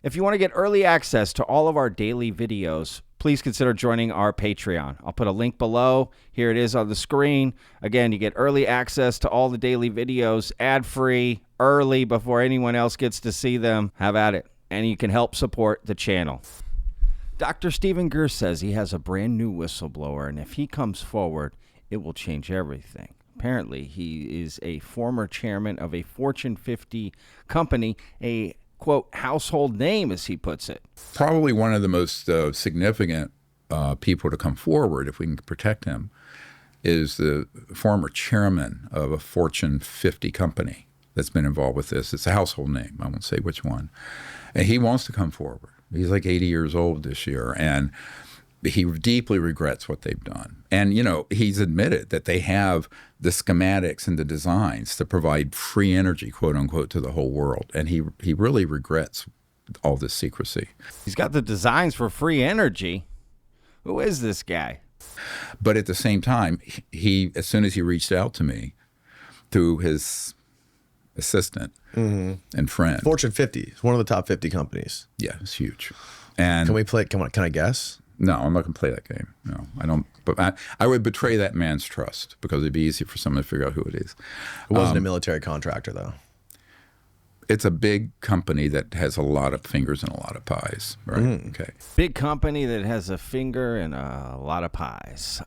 If you want to get early access to all of our daily videos, please consider joining our Patreon. I'll put a link below. Here it is on the screen. Again, you get early access to all the daily videos, ad-free, early, before anyone else gets to see them. Have at it. And you can help support the channel. Dr. Steven Greer says he has a brand new whistleblower, and if he comes forward, it will change everything. Apparently, he is a former chairman of a Fortune 50 company, a quote, household name, as he puts it. Probably one of the most significant people to come forward, if we can protect him, is the former chairman of a Fortune 50 company that's been involved with this. It's a household name. I won't say which one. And he wants to come forward. He's like 80 years old this year, and he deeply regrets what they've done. And, you know, he's admitted that they have the schematics and the designs to provide free energy, quote unquote, to the whole world. And he really regrets all this secrecy. He's got the designs for free energy. Who is this guy? But at the same time, he, as soon as he reached out to me through his assistant and friend. Fortune 50 is one of the top 50 companies. Yeah, it's huge. And can we play? Can I guess? No, I'm not going to play that game. No, I don't. But I would betray that man's trust because it'd be easy for someone to figure out who it is. It wasn't a military contractor, though. It's a big company that has a lot of fingers and a lot of pies, right? Okay. Big company that has a finger and a lot of pies.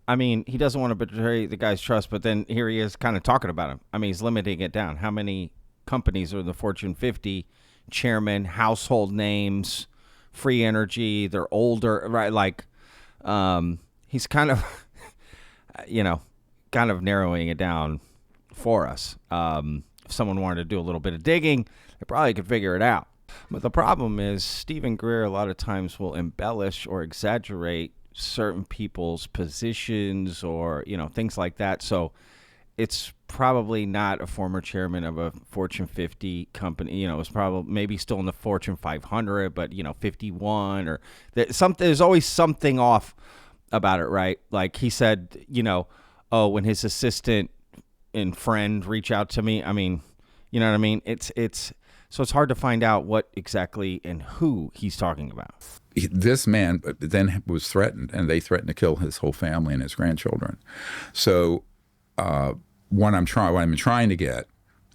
I mean, he doesn't want to betray the guy's trust, but then here he is kind of talking about him. I mean, he's limiting it down. How many companies are in the Fortune 50? Chairman, household names, free energy, they're older, right? Like, he's kind of, kind of narrowing it down for us. If someone wanted to do a little bit of digging, they probably could figure it out. But the problem is Steven Greer a lot of times will embellish or exaggerate certain people's positions or, things like that. So it's probably not a former chairman of a Fortune 50 company. It's probably maybe still in the Fortune 500, but 51 or there's always something off about it, right? Like he said, when his assistant and friend reach out to me, I mean, you know what I mean? So it's hard to find out what exactly and who he's talking about. This man then was threatened, and they threatened to kill his whole family and his grandchildren. So what I'm trying to get,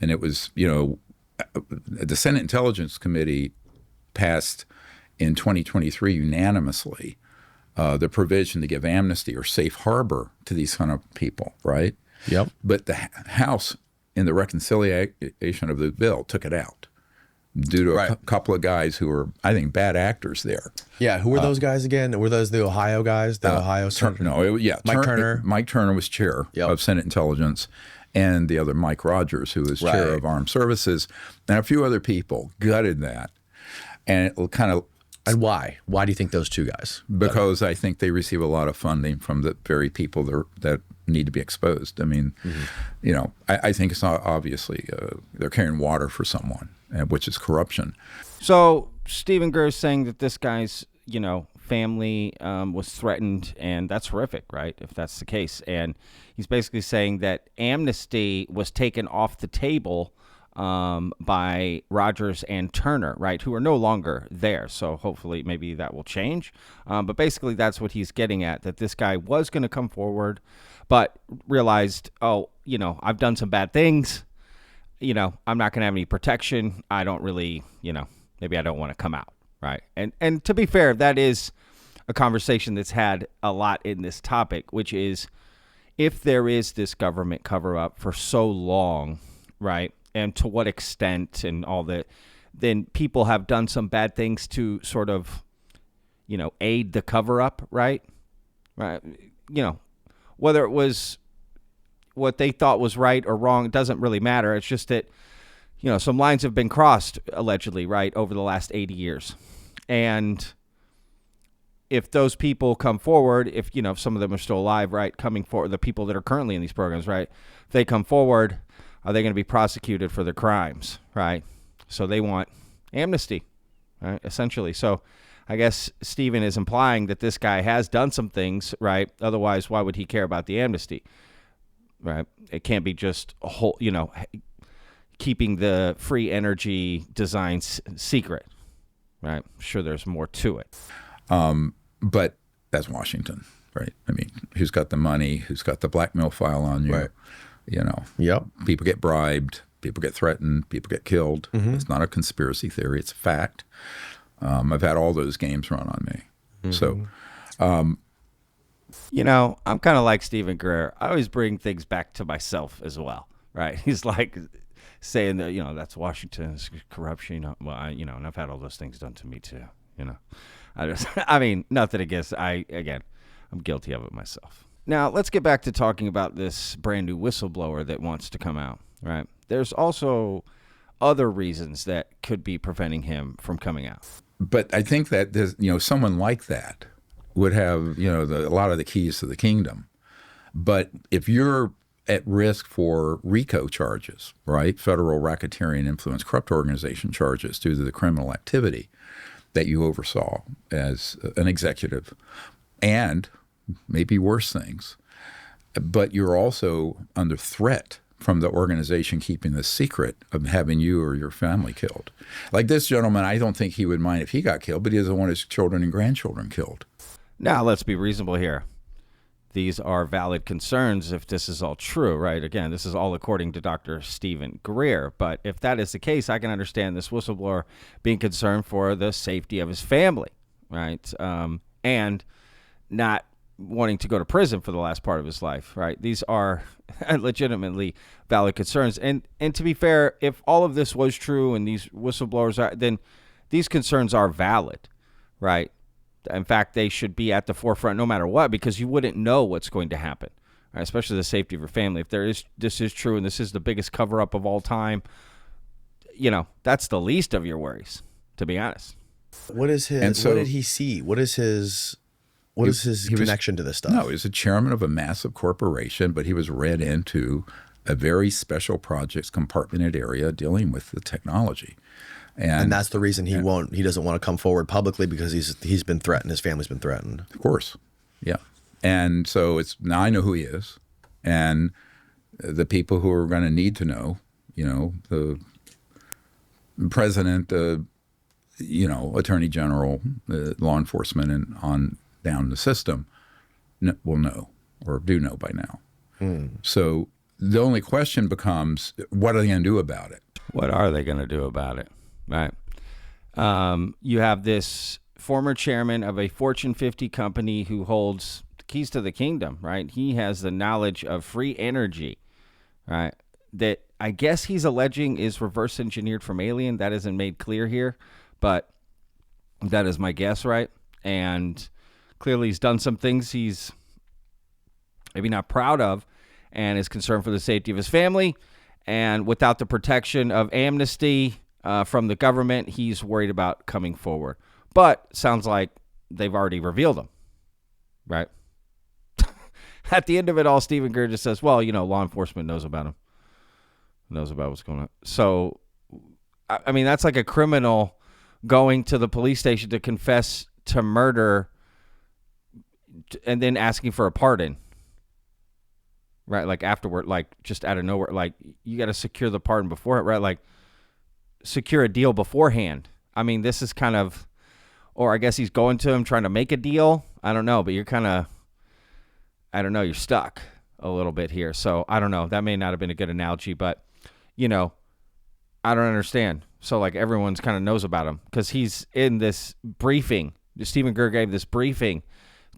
and it was, the Senate Intelligence Committee passed in 2023 unanimously the provision to give amnesty or safe harbor to these kind of people, right? Yep. But the House, in the reconciliation of the bill, took it out due to a couple of guys who were, I think, bad actors there. Yeah, who were those guys again? Were those the Ohio guys? The Ohio Senator? Mike Turner. Mike Turner was chair of Senate Intelligence, and the other Mike Rogers, who was chair of Armed Services, and a few other people gutted that. And it kind of... And why? Why do you think those two guys? Because I think they receive a lot of funding from the very people that need to be exposed. I mean, I think it's not obviously they're carrying water for someone, which is corruption. So Steven Greer is saying that this guy's, family was threatened, and that's horrific, right? If that's the case. And he's basically saying that amnesty was taken off the table by Rogers and Turner, right, who are no longer there. So hopefully maybe that will change. But basically that's what he's getting at, that this guy was going to come forward, but realized, I've done some bad things. I'm not going to have any protection. I don't really, maybe I don't want to come out, right? And to be fair, that is a conversation that's had a lot in this topic, which is if there is this government cover-up for so long, right, and to what extent and all that, then people have done some bad things to sort of, aid the cover-up, right? Right. Whether it was what they thought was right or wrong, it doesn't really matter. It's just that, some lines have been crossed, allegedly, right, over the last 80 years. And if those people come forward, if some of them are still alive, right, coming forward, the people that are currently in these programs, right, if they come forward, are they going to be prosecuted for their crimes, right? So they want amnesty, right, essentially. So I guess Steven is implying that this guy has done some things, right? Otherwise, why would he care about the amnesty, right? It can't be just a whole, keeping the free energy designs secret, right? I'm sure there's more to it. But that's Washington, right? I mean, who's got the money? Who's got the blackmail file on you? Right. You know, Yep. people get bribed, people get threatened, people get killed. It's not a conspiracy theory; it's a fact. I've had all those games run on me. So, You know, I'm kind of like Steven Greer. I always bring things back to myself as well, right? He's like saying that, you know, that's Washington's corruption. You know, well, and I've had all those things done to me too. You know, I mean, nothing against. I'm guilty of it myself. Now, let's get back to talking about this brand new whistleblower that wants to come out, right? There's also other reasons that could be preventing him from coming out. but I think that someone like that would have a lot of the keys to the kingdom. But if you're at risk for RICO charges, right, federal racketeering influence corrupt organization charges due to the criminal activity that you oversaw as an executive, and maybe worse things, but you're also under threat from the organization keeping the secret of having you or your family killed. Like this gentleman, I don't think he would mind if he got killed, but he doesn't want his children and grandchildren killed. Now, let's be reasonable here. These are valid concerns if this is all true, right? Again, this is all according to Dr. Steven Greer. But if that is the case, I can understand this whistleblower being concerned for the safety of his family, right? And not wanting to go to prison for the last part of his life, right? These are legitimately valid concerns. And to be fair, if all of this was true and these whistleblowers are, then these concerns are valid, right? In fact, they should be at the forefront no matter what, because you wouldn't know what's going to happen, right? Especially the safety of your family. If this is true and this is the biggest cover-up of all time, that's the least of your worries, to be honest. What is his? What did he see? What is his? What is his connection to this stuff? No, he was a chairman of a massive corporation, but he was read into a very special projects compartmented area dealing with the technology. And that's the reason he doesn't want to come forward publicly, because he's been threatened. His family's been threatened. Of course. Yeah. And so now I know who he is, and the people who are going to need to know, the president, attorney general, law enforcement, and on down the system will know, or do know by now. So the only question becomes, what are they going to do about it? What are they going to do about it? Right. You have this former chairman of a Fortune 50 company who holds the keys to the kingdom, right? He has the knowledge of free energy, right? That I guess he's alleging is reverse engineered from alien. That isn't made clear here, but that is my guess, right? And clearly he's done some things he's maybe not proud of and is concerned for the safety of his family. And without the protection of amnesty from the government, he's worried about coming forward. But sounds like they've already revealed him, right? At the end of it all, Steven Greer just says, well, law enforcement knows about him, knows about what's going on. So, I mean, that's like a criminal going to the police station to confess to murder and then asking for a pardon, right? Like afterward, like just out of nowhere, like you got to secure the pardon before it, right? Like secure a deal beforehand. I mean, this is kind of, or I guess he's going to him trying to make a deal. I don't know, but you're kind of, you're stuck a little bit here. So I don't know. That may not have been a good analogy, but I don't understand. So like everyone's kind of knows about him because he's in this briefing. Steven Greer gave this briefing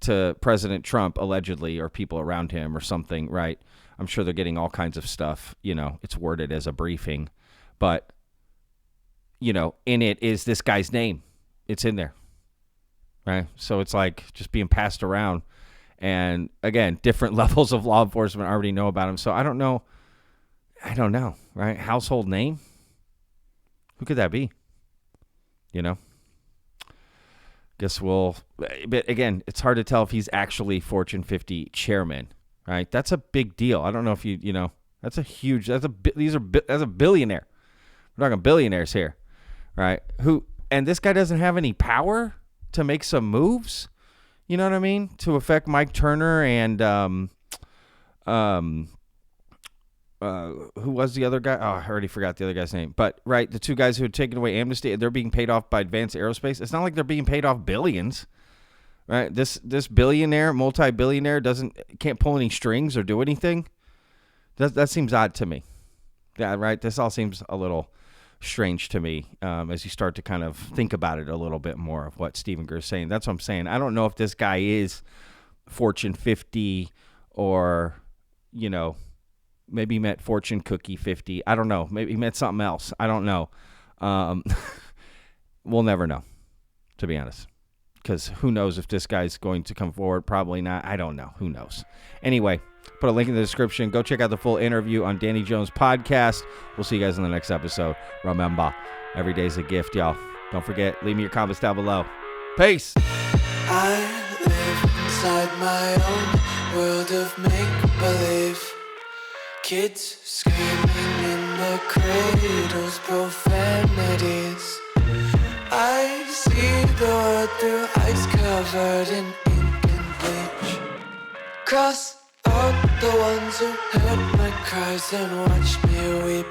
to President Trump, allegedly, or people around him or something, right? I'm sure they're getting all kinds of stuff. It's worded as a briefing, but in it is this guy's name. It's in there, right? So it's like just being passed around. And again, different levels of law enforcement already know about him. So I don't know, right? Household name? Who could that be? Guess but again, it's hard to tell if he's actually Fortune 50 chairman, right? That's a big deal. I don't know if that's a billionaire. We're talking billionaires here, right? And this guy doesn't have any power to make some moves, you know what I mean? To affect Mike Turner and who was the other guy? Oh, I already forgot the other guy's name. But, right, the two guys who had taken away amnesty, they're being paid off by Advanced Aerospace. It's not like they're being paid off billions, right? This billionaire, multi-billionaire can't pull any strings or do anything. That seems odd to me. Yeah, right? This all seems a little strange to me as you start to kind of think about it a little bit more of what Steven Greer is saying. That's what I'm saying. I don't know if this guy is Fortune 50 or, you know, maybe he meant Fortune Cookie 50. I don't know. Maybe he meant something else. I don't know. We'll never know, to be honest. Because who knows if this guy's going to come forward? Probably not. I don't know. Who knows? Anyway, put a link in the description. Go check out the full interview on Danny Jones' podcast. We'll see you guys in the next episode. Remember, every day's a gift, y'all. Don't forget, leave me your comments down below. Peace. I live inside my own world of make-believe. Kids screaming in the cradles, profanities. I see the world through ice covered in ink and bleach. Cross out the ones who heard my cries and watched me weep.